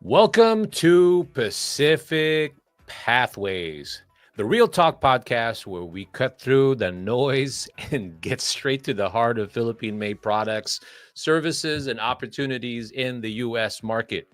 Welcome to Pacific Pathways, the Real Talk podcast where we cut through the noise and get straight to the heart of Philippine-made products, services, and opportunities in the U.S. market.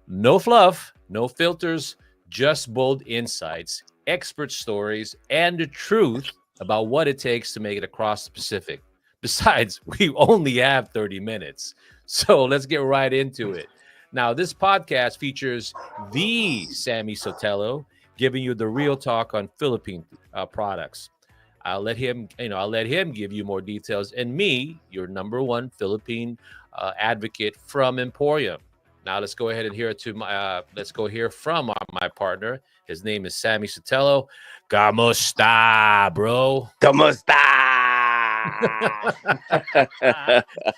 No fluff, no filters, just bold insights, expert stories, and the truth about what it takes to make it across the Pacific. Besides, we only have 30 minutes. So let's get right into it. Now, this podcast features the Sammy Sotelo giving you the real talk on Philippine products. I'll let him give you more details, and me, your number one Philippine advocate from Emporium. Now, let's go ahead and hear from my partner. His name is Sammy Sotelo. Kamusta, bro? Kamusta?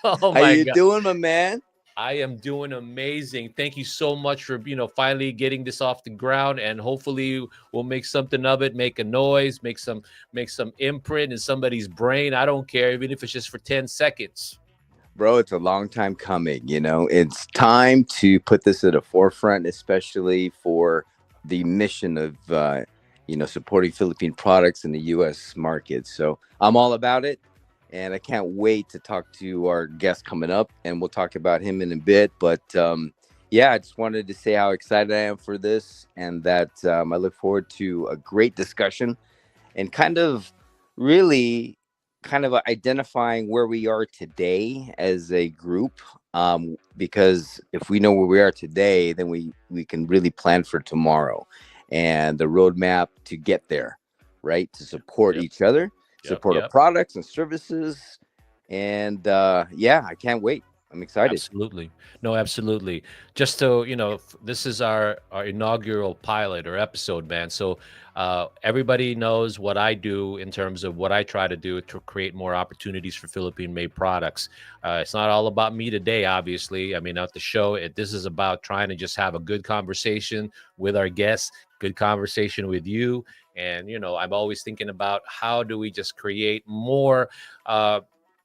Oh How my you God. doing, my man? I am doing amazing. Thank you so much for, finally getting this off the ground, and hopefully we'll make something of it, make a noise, make some imprint in somebody's brain. I don't care, even if it's just for 10 seconds. Bro, it's a long time coming. It's time to put this at the forefront, especially for the mission of, supporting Philippine products in the U.S. market. So I'm all about it. And I can't wait to talk to our guest coming up, and we'll talk about him in a bit. But I just wanted to say how excited I am for this, and that I look forward to a great discussion and kind of identifying where we are today as a group. Because if we know where we are today, then we can really plan for tomorrow and the roadmap to get there, right? To support each other. Support our products and services, and I can't wait. I'm excited. Absolutely. No, absolutely. Just so this is our inaugural pilot or episode, man. So everybody knows what I do in terms of what I try to do to create more opportunities for Philippine-made products. It's not all about me today, obviously. I mean, at the show, this is about trying to just have a good conversation with our guests, good conversation with you. And, I'm always thinking about how do we just create more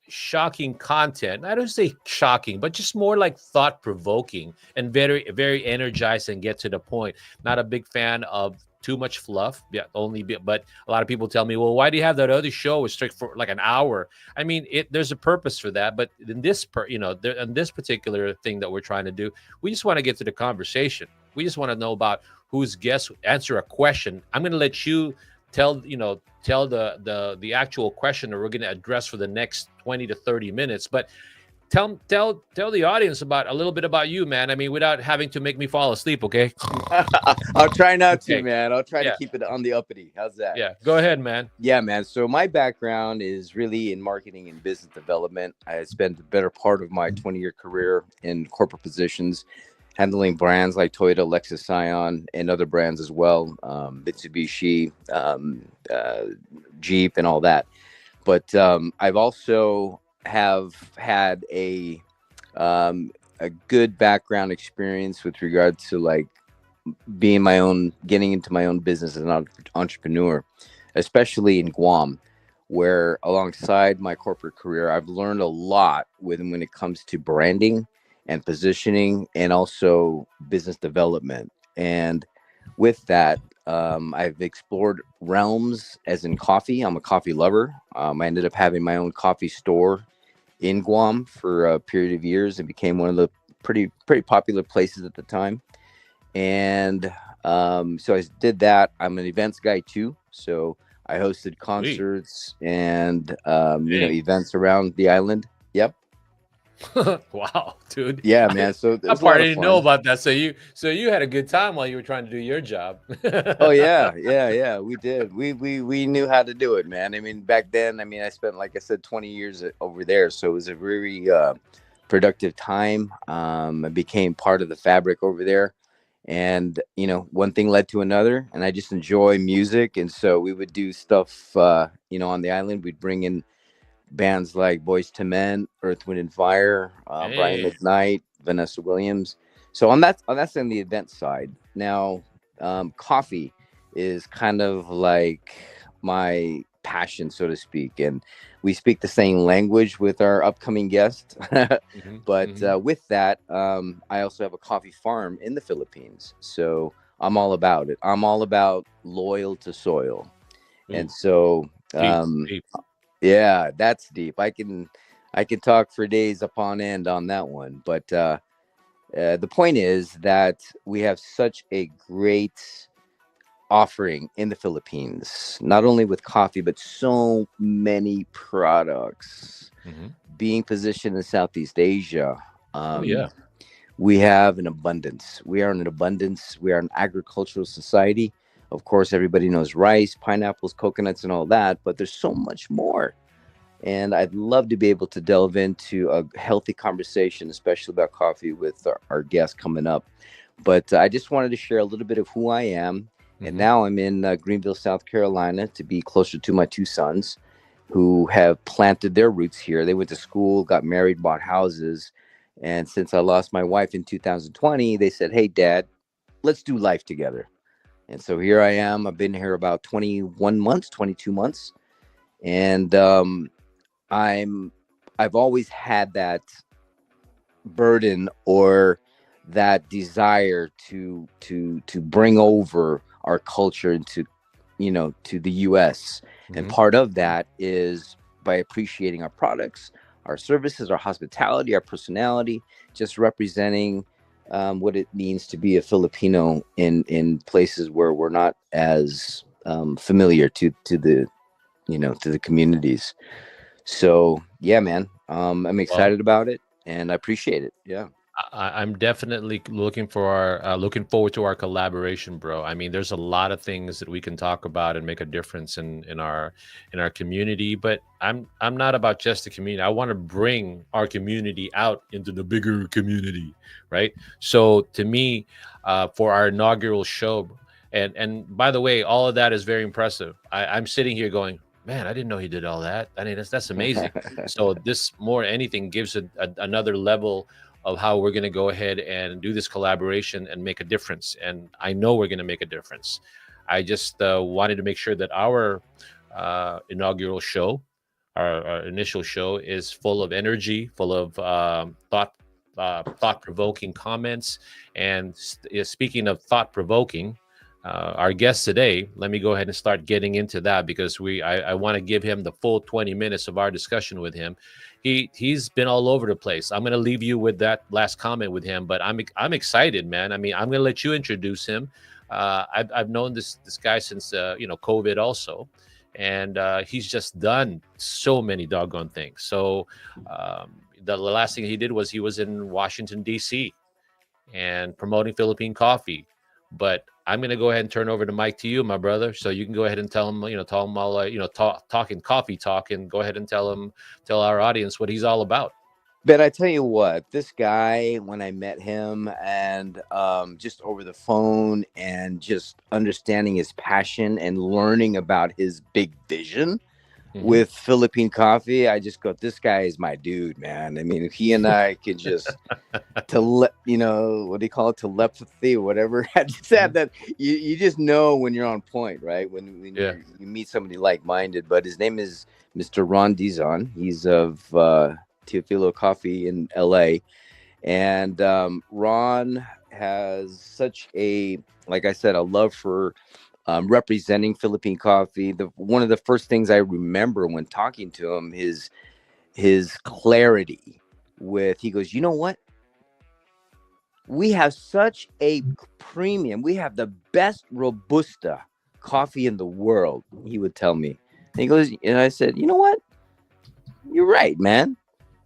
shocking content. I don't say shocking, but just more like thought-provoking and very, very energized and get to the point. Not a big fan of too much fluff. But a lot of people tell me, well, why do you have that other show is strict for like an hour? I mean, there's a purpose for that. But in this, in this particular thing that we're trying to do, we just want to get to the conversation. We just want to know about whose guests answer a question. I'm going to let you tell the actual question that we're going to address for the next 20 to 30 minutes. But tell the audience about a little bit about you, man. I mean, without having to make me fall asleep, okay? I'll try not to, man. I'll try to keep it on the uppity. How's that? Yeah, go ahead, man. Yeah, man. So my background is really in marketing and business development. I spent the better part of my 20-year career in corporate positions, handling brands like Toyota, Lexus, Scion, and other brands as well, Mitsubishi, Jeep, and all that. But I've also have had a good background experience with regard to like getting into my own business as an entrepreneur, especially in Guam, where alongside my corporate career, I've learned a lot when it comes to branding and positioning, and also business development. And with that, I've explored realms as in coffee. I'm a coffee lover. I ended up having my own coffee store in Guam for a period of years and became one of the pretty popular places at the time. And so I did that. I'm an events guy too. So I hosted concerts and events around the island. Yep. Wow, dude. Yeah, man. So it That was a part lot I of didn't know fun. about that. So you had a good time while you were trying to do your job. Oh yeah, yeah. We did. We knew how to do it, man. I mean, back then, I mean, I spent, like I said, 20 years over there, so it was a very productive time. I became part of the fabric over there, and one thing led to another, and I just enjoy music, and so we would do stuff, on the island. We'd bring in bands like Boys to Men, Earth, Wind and Fire, Brian Hey. McKnight, Vanessa Williams. So on that's on the event side. Now, coffee is kind of like my passion, so to speak, and we speak the same language with our upcoming guest. Mhm, But mhm. with that, I also have a coffee farm in the Philippines, so I'm all about it. I'm all about loyal to soil, and Ooh, so deep, um, deep. yeah, that's deep. I can talk for days upon end on that one. But the point is that we have such a great offering in the Philippines, not only with coffee, but so many products Mhm. being positioned in Southeast Asia. Oh, Um, yeah. we have an abundance. We are in an abundance. We are an agricultural society. Of course, everybody knows rice, pineapples, coconuts, and all that, but there's so much more, and I'd love to be able to delve into a healthy conversation, especially about coffee, with our guest coming up. But I just wanted to share a little bit of who I am. And Mhm. now I'm in Greenville, South Carolina, to be closer to my two sons who have planted their roots here. They went to school, got married, bought houses. And since I lost my wife in 2020, they said, "Hey, Dad, let's do life together." And so here I am. I've been here about 21 months, 22 months. And I'm I've always had that burden, or that desire to bring over our culture into, to the US. And Mhm. part of that is by appreciating our products, our services, our hospitality, our personality, just representing what it means to be a Filipino in places where we're not as familiar to the communities. So yeah, man, I'm Well, excited about it, and I appreciate it. Yeah. I'm definitely looking forward to our collaboration, bro. I mean, there's a lot of things that we can talk about and make a difference in our community. But I'm not about just the community. I want to bring our community out into the bigger community, right? So to me, for our inaugural show, and by the way, all of that is very impressive. I'm sitting here going, man, I didn't know he did all that. I mean, that's amazing. So this more anything gives another level of how we're going to go ahead and do this collaboration and make a difference. And I know we're going to make a difference. I just wanted to make sure that our inaugural show, our initial show, is full of energy, full of thought-provoking comments. And speaking of thought-provoking, our guest today, let me go ahead and start getting into that because I want to give him the full 20 minutes of our discussion with him. He's been all over the place. I'm going to leave you with that last comment with him, but I'm excited, man. I mean, I'm going to let you introduce him. I've known this guy since COVID also, and he's just done so many doggone things. So the last thing he did was he was in Washington D.C. and promoting Philippine coffee. But I'm going to go ahead and turn over the mic to you, my brother, so you can go ahead and tell him all, talking coffee talk, and go ahead and tell our audience what he's all about. But I tell you what, this guy, when I met him, and just over the phone, and just understanding his passion and learning about his big vision Hmm. with Philippine coffee, I just go, this guy is my dude, man. I mean, if he and I could just what do you call it, telepathy or whatever. I just Hmm. had that. You just know when you're on point, right? When Yeah. you meet somebody like minded. But his name is Mr. Ron Dizon. He's of Teofilo Coffee in L.A. And Ron has such a, like I said, a love for representing Philippine coffee. The one of the first things I remember when talking to him is his clarity. With, he goes, you know what? We have such a premium. We have the best Robusta coffee in the world, he would tell me. And he goes, and I said, you know what? You're right, man.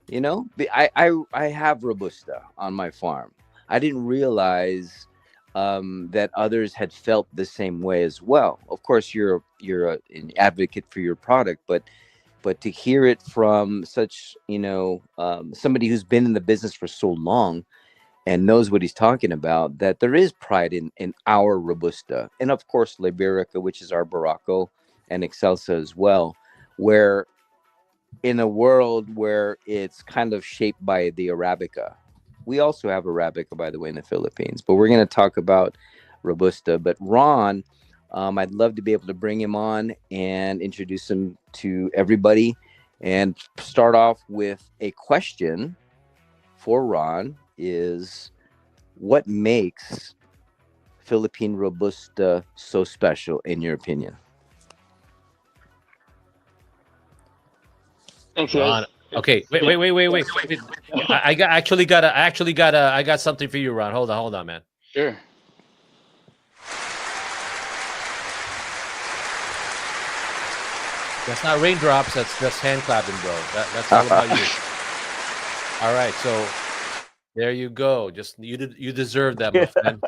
You know, I have robusta on my farm. I didn't realize that others had felt the same way as well. Of course, an advocate for your product, but to hear it from such, somebody who's been in the business for so long and knows what he's talking about, that there is pride in our robusta, and of course Liberica, which is our Baracco, and Excelsa as well, where in a world where it's kind of shaped by the Arabica. We also have Arabica, by the way, in the Philippines, but we're going to talk about Robusta. But Ron, I'd love to be able to bring him on and introduce him to everybody and start off with a question for Ron is what makes Philippine Robusta so special in your opinion? Thanks, guys. Ron. Okay, wait. I got something for you, Ron. Hold on, man. Sure. That's not raindrops. That's just hand clapping, bro. That's all about you. All right, so there you go. Just you deserve that, my friend.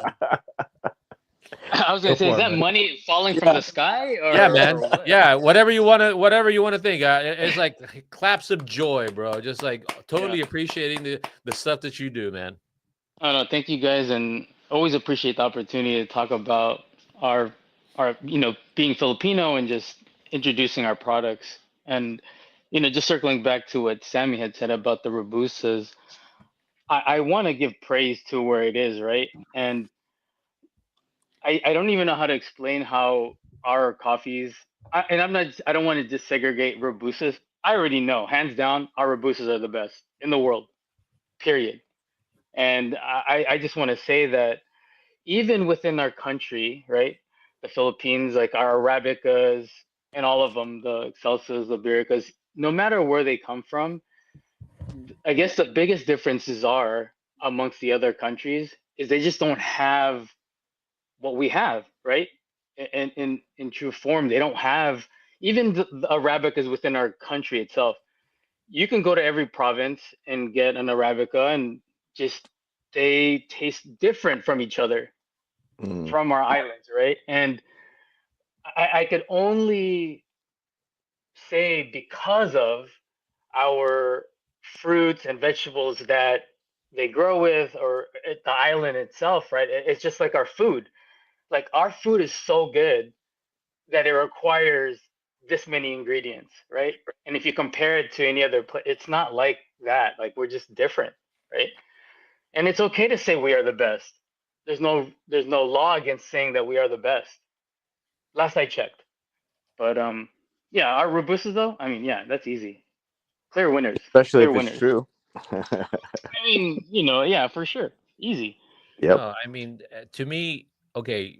I was Go gonna say, is for it, that man. money falling from the sky Yeah, or man. what? Yeah, whatever you want to think. It's like claps of joy, bro. Just like Yeah. totally appreciating the stuff that you do, man. Oh no, thank you guys, and always appreciate the opportunity to talk about our being Filipino and just introducing our products. And just circling back to what Sammy had said about the robustas, I want to give praise to where it is, right? And I don't even know how to explain how our coffees, and I don't want to just segregate robustas. I already know, hands down, our robustas are the best in the world, period. And I just want to say that even within our country, right, the Philippines, like our Arabicas and all of them, the Excelsas, the Ibéricas, no matter where they come from, I guess the biggest differences are amongst the other countries is they just don't have what we have, right? In true form, they don't have even the Arabicas within our country itself. You can go to every province and get an Arabica, and just they taste different from each other Mm. from our islands, right? And I could only say because of our fruits and vegetables that they grow with, or the island itself, right? It's just like our food. Like our food is so good that it requires this many ingredients, right? And if you compare it to any other place, it's not like that. Like we're just different, right? And it's okay to say we are the best. There's no law against saying that we are the best. Last I checked. But yeah, our robustas though, I mean, yeah, that's easy. Clear winners. Especially Clear if it's winners. true. I mean, yeah, for sure. Easy. Yep. No, I mean, to me, okay,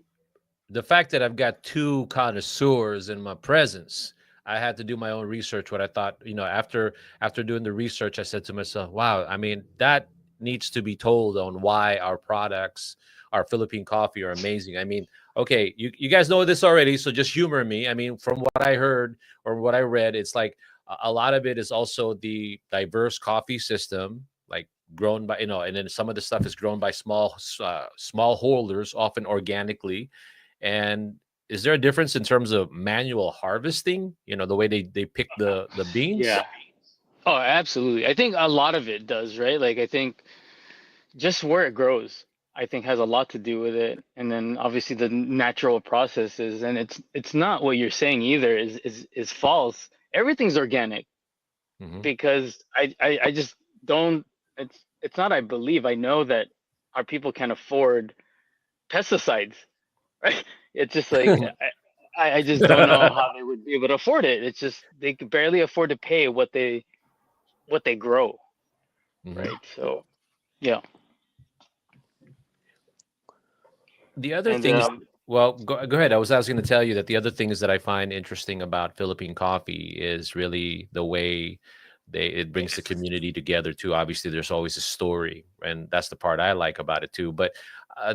the fact that I've got two connoisseurs in my presence, I had to do my own research. What I thought, after doing the research, I said to myself, "Wow, I mean, that needs to be told on why our products, our Philippine coffee, are amazing." I mean, okay, you guys know this already, so just humor me. I mean, from what I heard or what I read, it's like a lot of it is also the diverse coffee system, like grown by and then some of the stuff is grown by small holders, often organically. And is there a difference in terms of manual harvesting? The way they pick the beans. Yeah. Oh, absolutely. I think a lot of it does, right? Like I think just where it grows, I think has a lot to do with it. And then obviously the natural processes, and it's not what you're saying either is false. Everything's organic Hmm. because I just don't it's not I believe, I know that our people can afford pesticides, right? It's just like I just don't know how they would be able to afford it. It's just they could barely afford to pay what they grow, Hmm. right? So yeah. The other And things, well, go ahead. I was going to tell you that the other things that I find interesting about Philippine coffee is really the way it brings the community together too. Obviously, there's always a story, and that's the part I like about it too. But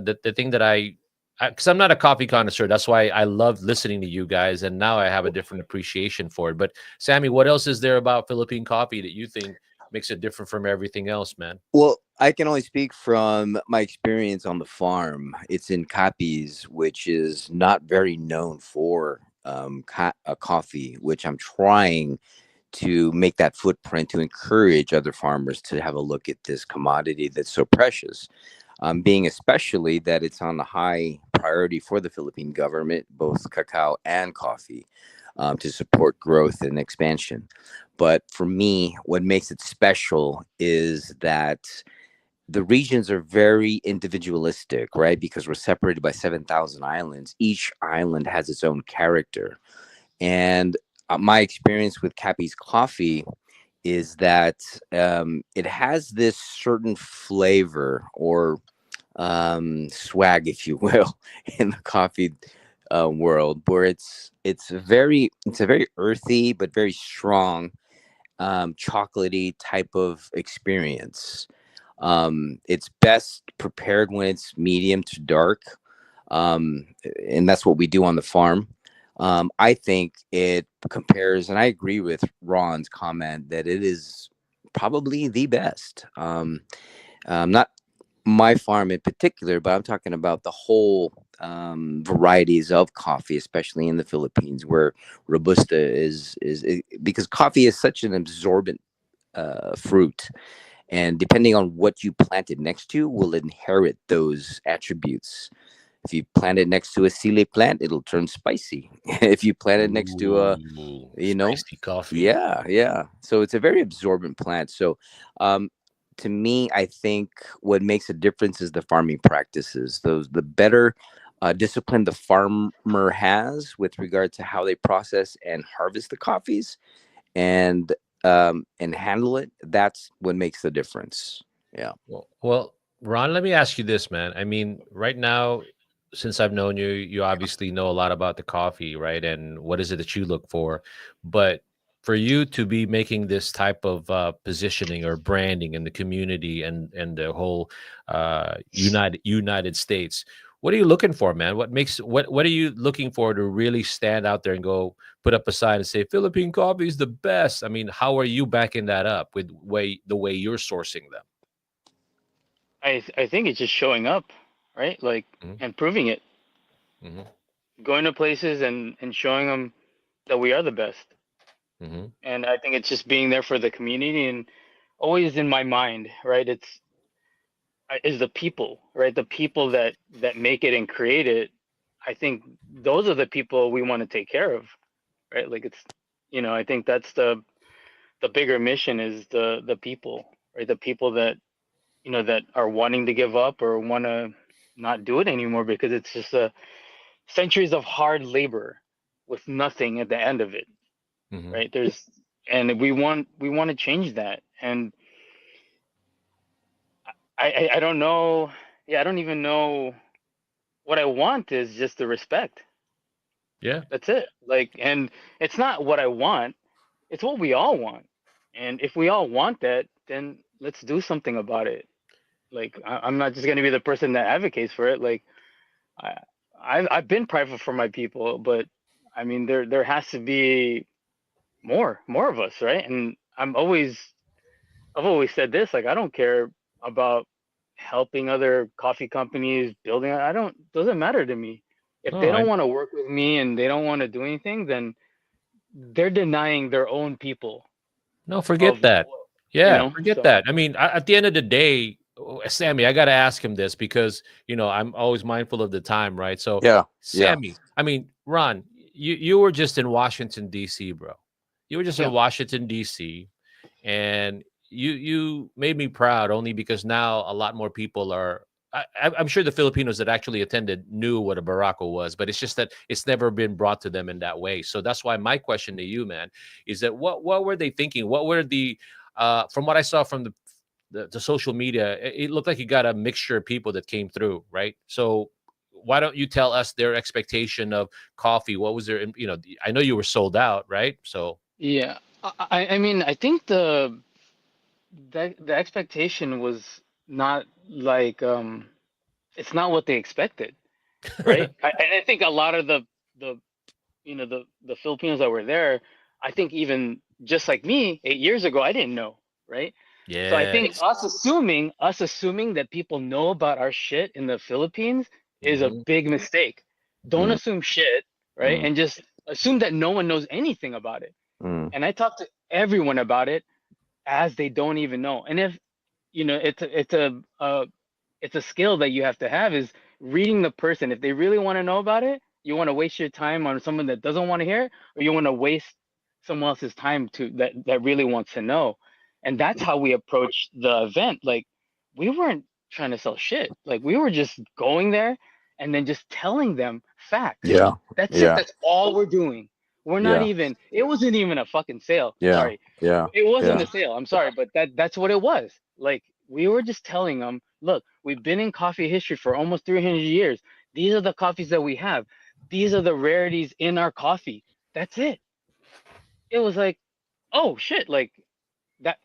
the thing that because I'm not a coffee connoisseur, that's why I love listening to you guys, and now I have a different appreciation for it. But Sammy, what else is there about Philippine coffee that you think makes it different from everything else, man? Well, I can only speak from my experience on the farm. It's in Capiz, which is not very known for coffee, which I'm trying to make that footprint to encourage other farmers to have a look at this commodity that's so precious. Being especially that it's on the high priority for the Philippine government, both cacao and coffee, to support growth and expansion. But for me, what makes it special is that the regions are very individualistic, right? Because we're separated by 7,000 islands. Each island has its own character. And my experience with Cappy's coffee is that it has this certain flavor or swag, if you will, in the coffee world, where it's a very earthy but very strong chocolatey type of experience. It's best prepared when it's medium to dark, and that's what we do on the farm. I think it compares, and I agree with Ron's comment that it is probably the best. Not my farm in particular, but I'm talking about the whole varieties of coffee, especially in the Philippines, where robusta because coffee is such an absorbent fruit, and depending on what you plant it next to, will inherit those attributes. If you plant it next to a sile plant, it'll turn spicy. If you plant it next to a, Ooh, you know, spicy coffee. yeah. So it's a very absorbent plant. So, um, to me, I think what makes a difference is the farming practices. Those the better discipline the farmer has with regard to how they process and harvest the coffees, and handle it. That's what makes the difference. Yeah. Well, Ron, let me ask you this, man. I mean, right now, since I've known you, you obviously know a lot about the coffee, right? And what is it that you look for? But for you to be making this type of positioning or branding in the community and the whole United States, what are you looking for, man? What are you looking for to really stand out there and go put up a sign and say Philippine coffee is the best? I mean, how are you backing that up with the way you're sourcing them? I think it's just showing up, right? Like, Mhm, and proving it, mhm, going to places and showing them that we are the best. mhm. And I think it's just being there for the community and always in my mind, right? It's is the people, right? The people that make it and create it. I think those are the people we want to take care of, right? Like it's, I think that's the bigger mission is the people, right? The people that that are wanting to give up or want to not do it anymore because it's just centuries of hard labor with nothing at the end of it, Mhm. right? And we want to change that. And I don't know. Yeah, I don't even know what I want is just the respect. Yeah. That's it. Like, and it's not what I want, it's what we all want. And if we all want that, then let's do something about it. Like, I'm not just going to be the person that advocates for it. Like, I, I've been prideful for my people, but I mean, there has to be more of us, right? And I've always said this, like, I don't care about helping other coffee companies building. I don't, doesn't matter to me. If No, they I don't want to work with me and they don't want to do anything, then they're denying their own people no, forget of, that. Yeah, forget so that. I mean, at the end of the day, Sammy, I got to ask him this because, I'm always mindful of the time, right? So, Yeah. Yeah. Sammy, I mean, Ron, you were just in Washington D.C., bro. You were just in yeah, Washington D.C. and you made me proud only because now a lot more people are. I'm sure the Filipinos that actually attended knew what a barako was, but it's just that it's never been brought to them in that way. So that's why my question to you, man, is that what were they thinking? What were the from what I saw from the social media, it looked like you got a mixture of people that came through, right? So why don't you tell us their expectation of coffee? What was their, I know you were sold out, right? So yeah. I mean, I think the expectation was not like it's not what they expected, right? And I think a lot of the the Filipinos that were there, I think even just like me 8 years ago, I didn't know, right? So I Yeah. think us assuming that people know about our shit in the Philippines is a Hmm. big mistake. Don't Mm, assume shit, right? mm, And just assume that no one knows anything about it. mm. And I talk to everyone about it as they don't even know. And if it's a skill that you have to have is reading the person. If they really want to know about it, you want to waste your time on someone that doesn't want to hear it, or you want to waste someone else's time to that really wants to know. And that's how we approach the event. Like we weren't trying to sell shit. Like we were just going there and then just telling them facts. Yeah, That's it. yeah, That's all we're doing. We're not yeah, even, it wasn't even a fucking sale. yeah, Sorry. yeah, It wasn't yeah. a sale. I'm sorry, but that's what it was. Like we were just telling them, look, we've been in coffee history for almost 300 years. These are the coffees that we have. These are the rarities in our coffee. That's it. It was like, oh shit, like that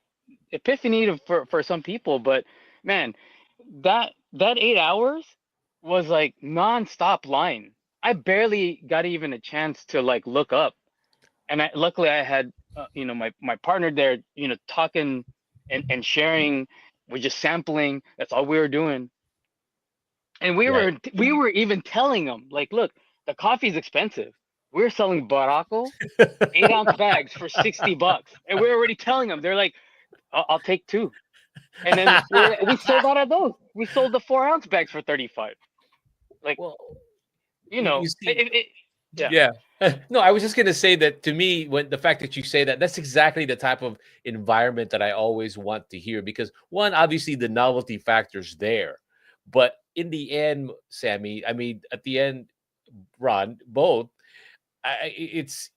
epiphany for some people, but man, that 8 hours was like nonstop line. I barely got even a chance to like look up, and luckily I had my partner there, talking and sharing. We're just sampling. That's all we were doing, and we Yeah. were we were even telling them like, look, the coffee's expensive. We're selling Barako 8-ounce bags for $60, and we're already telling them. They're like, I'll take two. And then we sold out of those. We sold the 4-ounce bags for 35. Like, Well, you it, see, it, it yeah. yeah. No, I was just gonna say that to me, when the fact that you say that, that's exactly the type of environment that I always want to hear because one, obviously the novelty factor's there. But in the end, Sammy, I mean, at the end, Ron, both, it's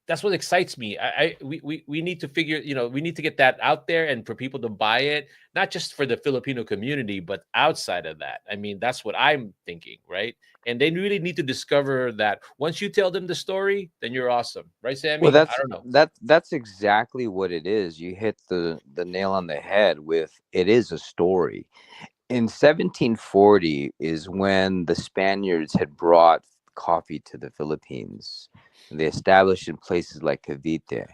that's what excites me. We need to figure, we need to get that out there and for people to buy it, not just for the Filipino community, but outside of that. I mean, that's what I'm thinking, right? And they really need to discover that once you tell them the story, then you're awesome, right, Well, Sammy? I don't know. that's exactly what it is. You hit the nail on the head with it is a story. In 1740 is when the Spaniards had brought coffee to the Philippines. And they established in places like Cavite.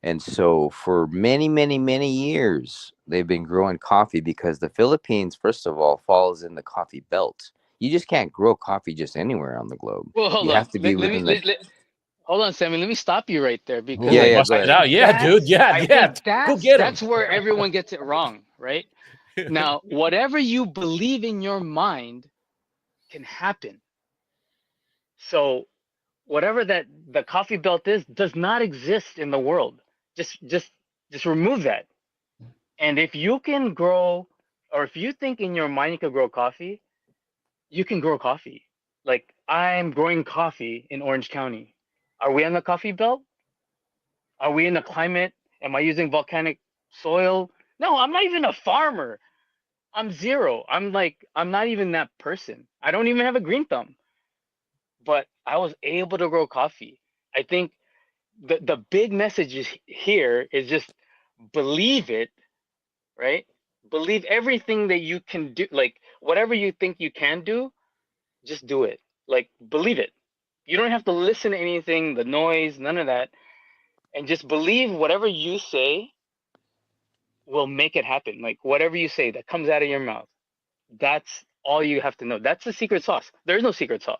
And so for many, many, many years, they've been growing coffee because the Philippines, first of all, falls in the coffee belt. You just can't grow coffee just anywhere on the globe. Well, hold You on. have to be within the. Hold on, Sammy. Let me stop you right there because Yeah, Oh, yeah, like go bust I it ahead. out. think Yeah, dude. Yeah, I yeah. think Go that's get them. that's where everyone gets it wrong, right? Now, whatever you believe in your mind can happen. So whatever that the coffee belt is does not exist in the world. Just remove that. And if you can grow, or if you think in your mind you can grow coffee, you can grow coffee. Like I'm growing coffee in Orange County. Are we on the coffee belt? Are we in the climate? Am I using volcanic soil? No, I'm not even a farmer. I'm zero. I'm not even that person. I don't even have a green thumb. But I was able to grow coffee. I think the big message here is just believe it, right? Believe everything that you can do. Like whatever you think you can do, just do it. Like believe it. You don't have to listen to anything, the noise, none of that, and just believe whatever you say will make it happen. Like whatever you say that comes out of your mouth, that's all you have to know. That's the secret sauce. There's no secret sauce.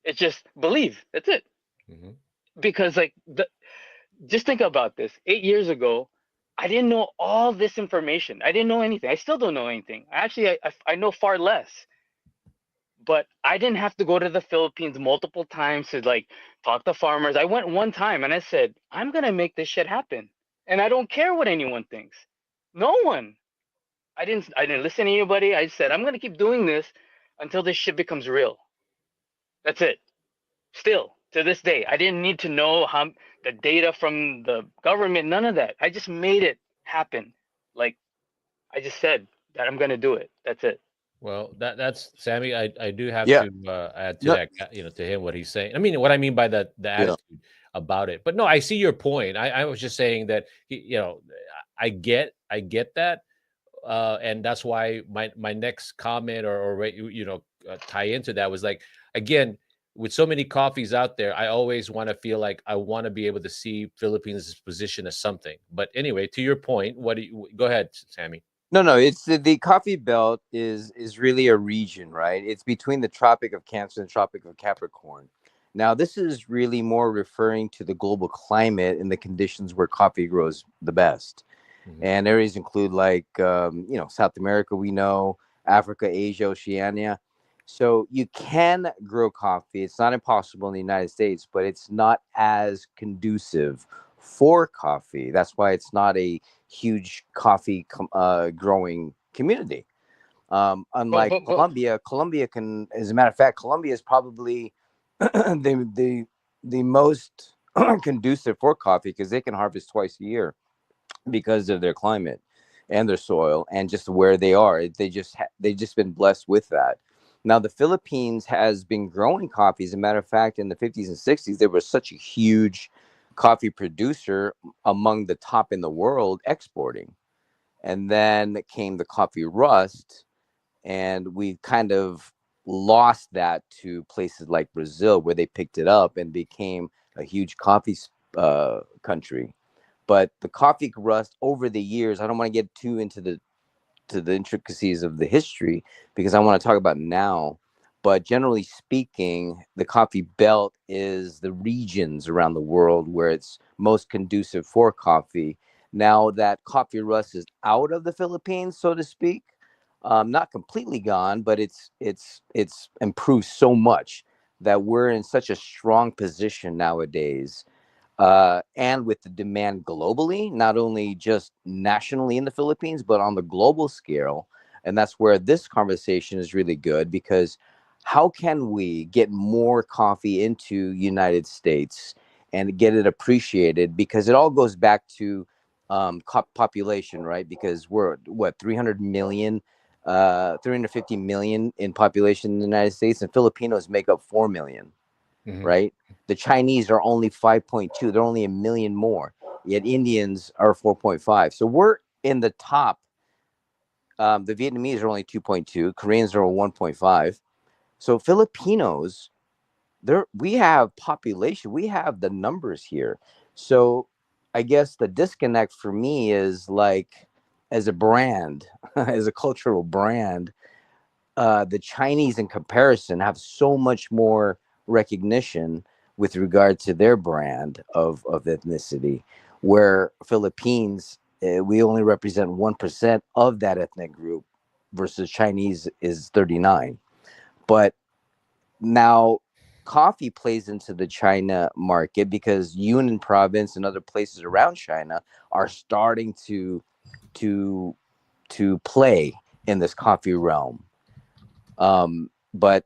It's just believe. That's it. Mhm. Because just think about this. 8 years ago, I didn't know all this information. I didn't know anything. I still don't know anything. Actually, I know far less. But I didn't have to go to the Philippines multiple times to like talk to farmers. I went one time and I said, I'm gonna make this shit happen. And I don't care what anyone thinks. No one. I didn't listen to anybody. I said, I'm gonna keep doing this until this shit becomes real. That's it. Still, to this day, I didn't need to know how the data from the government, none of that. I just made it happen. Like I just said that I'm gonna do it. That's it. Well, that's Sammy. I do have Yeah, to add to no, that, to him what he's saying. I mean, what I mean by the yeah, attitude about it. But no, I see your point. I was just saying that I get that, and that's why my next comment or tie into that was like again. with so many coffees out there, I always want to feel like I want to be able to see Philippines' position as something. But anyway, to your point, what do you go ahead, Sammy? No, no, it's the coffee belt is really a region, right? It's between the Tropic of Cancer and the Tropic of Capricorn. Now, this is really more referring to the global climate and the conditions where coffee grows the best. Hmm. And areas include like South America, we know, Africa, Asia, Oceania. So you can grow coffee. It's not impossible in the United States, but it's not as conducive for coffee. That's why it's not a huge coffee growing community. But Unlike but but Colombia, Colombia can, as a matter of fact, Colombia is probably the most conducive for coffee because they can harvest twice a year because of their climate and their soil and just where they are. They just been blessed with that. Now the Philippines has been growing coffee. As a matter of fact, in the 50s and 60s, they were such a huge coffee producer, among the top in the world exporting. And then came the coffee rust, and we kind of lost that to places like Brazil, where they picked it up and became a huge coffee country. But the coffee rust over the years, I don't want to get too into the intricacies of the history because I want to talk about now. But generally speaking, the coffee belt is the regions around the world where it's most conducive for coffee. Now that coffee rust is out of the Philippines, so to speak, not completely gone, but it's improved so much that we're in such a strong position nowadays, and with the demand globally, not only just nationally in the Philippines, but on the global scale. And that's where this conversation is really good because how can we get more coffee into United States and get it appreciated? Because it all goes back to population, right? Because we're what 300 million, 350 million in population in the United States, and Filipinos make up 4 million, Hmm. right? The Chinese are only 5.2. They're only a million more. Yet Indians are 4.5. So we're in the top. The Vietnamese are only 2.2. Koreans are 1.5. So Filipinos, we have population. We have the numbers here. So I guess the disconnect for me is like, as a brand, as a cultural brand, the Chinese, in comparison, have so much more recognition with regard to their brand of ethnicity, where Philippines, we only represent 1% of that ethnic group, versus Chinese is 39. But now coffee plays into the China market because Yunnan province and other places around China are starting to play in this coffee realm. But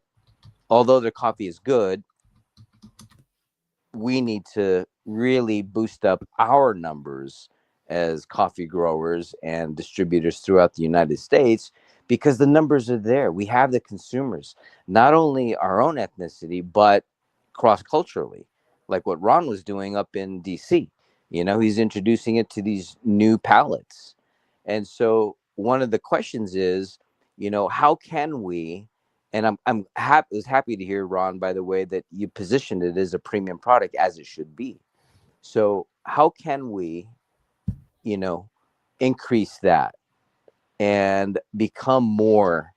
although the coffee is good, we need to really boost up our numbers as coffee growers and distributors throughout the United States because the numbers are there. We have the consumers, not only our own ethnicity, but cross culturally, like what Ron was doing up in DC. He's introducing it to these new palettes. And so one of the questions is, how can we, and I'm happy was happy to hear, Ron, by the way, that you positioned it as a premium product, as it should be. So how can we, you know, increase that and become more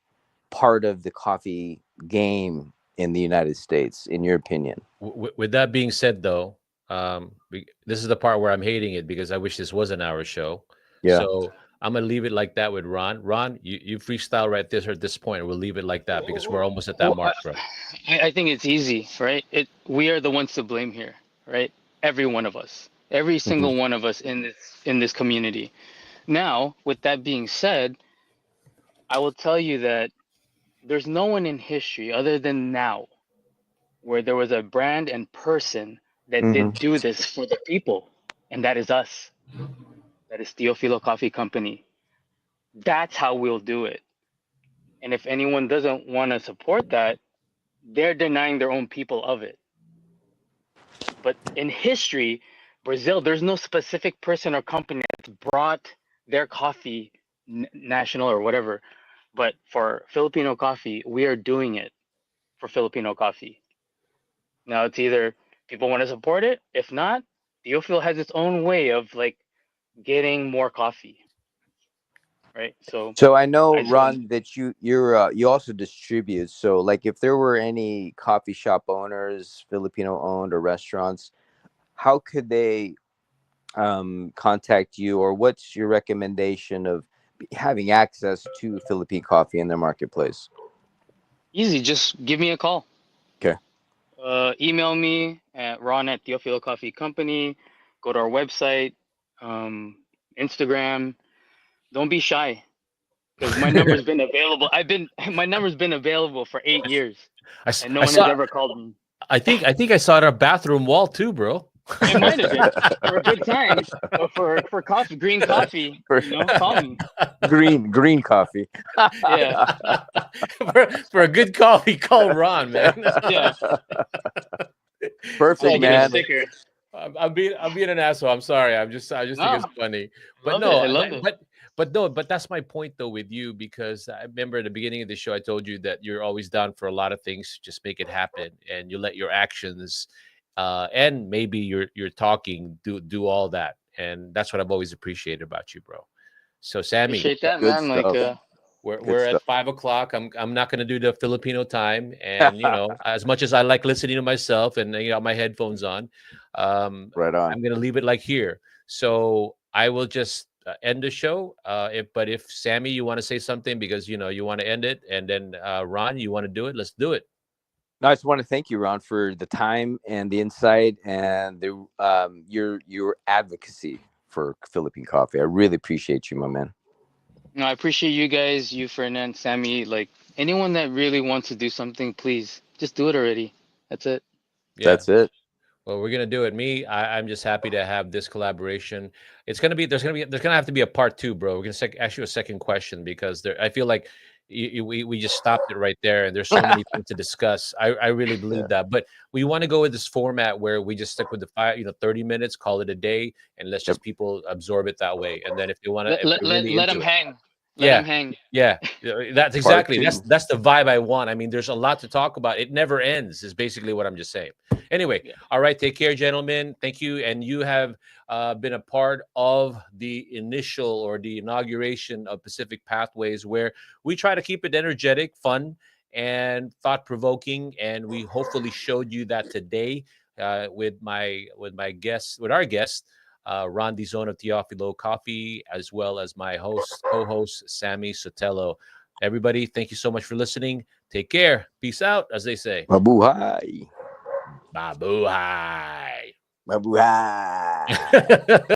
part of the coffee game in the United States, in your opinion? With that being said, though, this is the part where I'm hating it because I wish this was an hour show. Yeah. So I'm gonna leave it like that with Ron. Ron, you freestyle right this or at this point. We'll leave it like that because we're almost at that well, mark, bro. I think it's easy, right? We are the ones to blame here, right? Every one of us, every Hmm. single one of us in this community. Now, with that being said, I will tell you that there's no one in history other than now where there was a brand and person that Hmm. did do this for the people, and that is us. That is Teofilo Coffee Company. That's how we'll do it. And if anyone doesn't want to support that, they're denying their own people of it. But in history, Brazil, there's no specific person or company that's brought their coffee national or whatever. But for Filipino coffee, we are doing it for Filipino coffee. Now it's either people want to support it. If not, Theophil has its own way of like getting more coffee, right? So So I know, I just want. Ron, that you also distribute. So like, if there were any coffee shop owners, Filipino owned, or restaurants, how could they contact you, or what's your recommendation of having access to Philippine coffee in their marketplace? Easy, just give me a call. Okay. Email me at ron@Theophilo Coffee Company. Go to our website, um, Instagram. Don't be shy, because my number's been available. My number's been available for 8 years, and no I one has saw. ever called me. I think I saw it on our bathroom wall too, bro. It might have been for good times, but for coffee, green coffee, For call me. green coffee. Yeah, for a good coffee, call Ron, man. yeah. Perfect, I'll get a man. sticker. I'm being an asshole. I'm sorry. I just think No, it's funny. But love it. no, I love it. but that's my point though with you, because I remember at the beginning of the show I told you that you're always down for a lot of things. Just make it happen, and you let your actions, and maybe your talking do all that, and that's what I've always appreciated about you, bro. So Sammy, Appreciate that, Good man. Like, stuff. Good we're at stuff. 5 o'clock. I'm not gonna do the Filipino time, and as much as I like listening to myself and got my headphones on, Right on. I'm gonna leave it like here. So I will just end the show. If Sammy, you want to say something because you want to end it, and then Ron, you want to do it, let's do it. No, I just want to thank you, Ron, for the time and the insight and the your advocacy for Philippine coffee. I really appreciate you, my man. no, I appreciate you guys, you, Fernand, Sammy. Like, anyone that really wants to do something, please just do it already. That's it. Yeah. That's it. Well, we're gonna do it. I'm just happy to have this collaboration. There's gonna have to be a part two, bro. We're gonna ask you a second question because I feel like we just stopped it right there, and there's so many things to discuss. I really Yeah. believe that, but we want to go with this format where we just stick with the 30 minutes, call it a day, and let's Yep. just people absorb it that way. And then Let if let they're let, really let into him it, hang. Let yeah, him hang. yeah, that's Part exactly two. that's the vibe I want. I mean, there's a lot to talk about. It never ends. Is basically what I'm just saying. Anyway, Yeah. all right, take care, gentlemen. Thank you, and you have been a part of the initial or the inauguration of Pacific Pathways, where we try to keep it energetic, fun, and thought provoking, and we hopefully showed you that today with our guest Ron Dizon of Teofilo Coffee, as well as my co-host, Sammy Sotelo. Everybody, thank you so much for listening. Take care. Peace out, as they say. Mabuhay. Babuhay. Mabuhay.